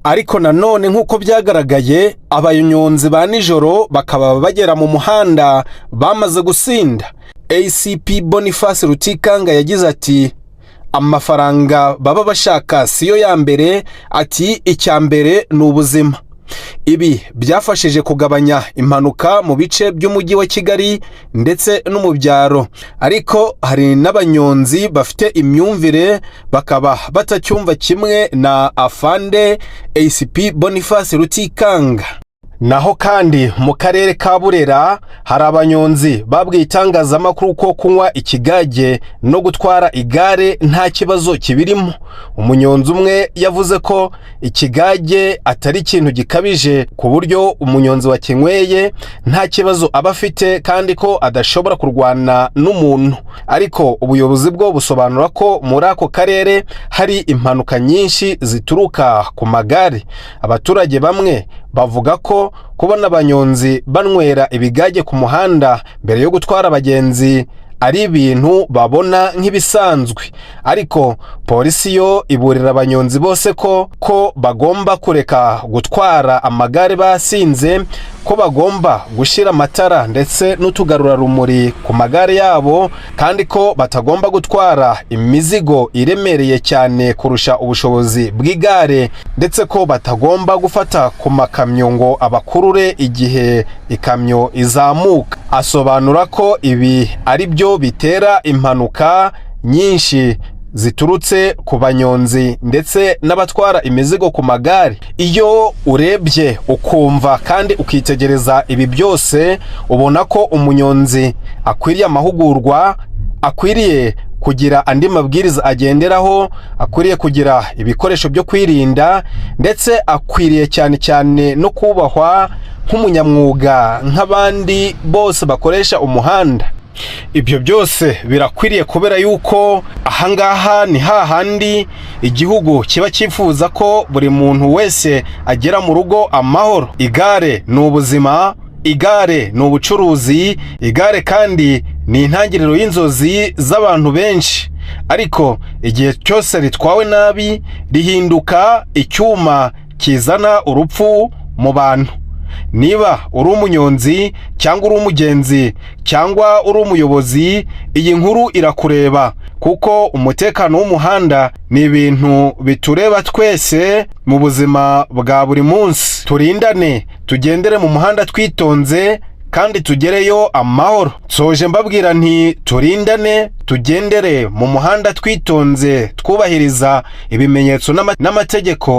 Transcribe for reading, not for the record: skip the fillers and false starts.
ariko nanone nk'uko byagaragaye abanyonzi ba nijoro bakaba bagera mu muhanda bamaze gusinda. ACP Boniface Rutikanga yagize ati amafaranga baba bashaka siyo ya mbere, ati icya mbere ni ubuzima. Ibi byafashije kugabanya impanuka mu bice by'umujyi wa Kigali ndetse no mu byaro, ariko hari n'abanyonzi bafite imyumvire bakaba batacyumva kimwe na Afande ACP Boniface Rutikanga. Naho kandi mu karere ka Burera hari abanyonzi babwiye itangazamakuru ko kunywa ikigage no gutwara igare nta kibazo kibirimo. Umunyonzi umwe yavuze ko ikigage atari ikintu gikabije ku buryo umunyonzi wakinyweye nta kibazo aba afite kandi ko adashobora kurwana n'umuntu, ariko ubuyobozi bwo busobanura ko muri ako karere hari impanuka nyinshi zituruka ku magare. Abaturage bamwe bavuga ko kubona abanyonzi banywera ibigage ku muhanda mbere yo gutwara abagenzi ari ibintu babona nk'ibisanzwe, ariko polisi yo iburira abanyonzi bose ko bagomba kureka gutwara amagare basinze, ko bagomba gushyira amatara ndetse n'utugarurarumuri ku magare yabo, kandi ko batagomba gutwara imizigo iremereye cyane kurusha ubushobozi bw'igare, ndetse ko batagomba gufata ku makamyo ngo abakurure igihe ikamyo izamuka. Asobanura ko ibi ari byo bitera impanuka nyinshi ziturutse ku banyonzi ndetse n'abatwara imizigo ku magare. Iyo urebye ukumva kandi ukitegereza ibi byose, ubona ko umunyonzi akwiriye amahugurwa, akwiriye kugira andi mabwiriza agenderaho, akwiriye kugira ibikoresho byo kwirinda, ndetse akwiriye cyane cyane no kubahwa nk'umunyamwuga nk'abandi bose bakoresha umuhanda. Ibyo byose birakwiriye kubera yuko ahangaha ni hahandi igihugu kiba cyifuza ko buri muntu wese agera mu rugo amahoro. Igare ni ubuzima, igare ni ubucuruzi, igare kandi ni intangiriro y'inzozi z'abantu benshi, ariko igihe cyose ritwawe nabi rihinduka icyuma kizana urupfu mu bantu. Niba uri umunyonzi cyangwa uri umugenzi cyangwa uri umuyobozi, iyi nkuru irakureba, kuko umutekano w'umuhanda ni ibintu bitureba twese mu buzima bwa buri munsi. Turindane, tugendere mu muhanda twitonze kandi tugereyo amahoro. Soje mbabwira nti turindane, tugendere mu muhanda twitonze, twubahiriza ibimenyetso n'amategeko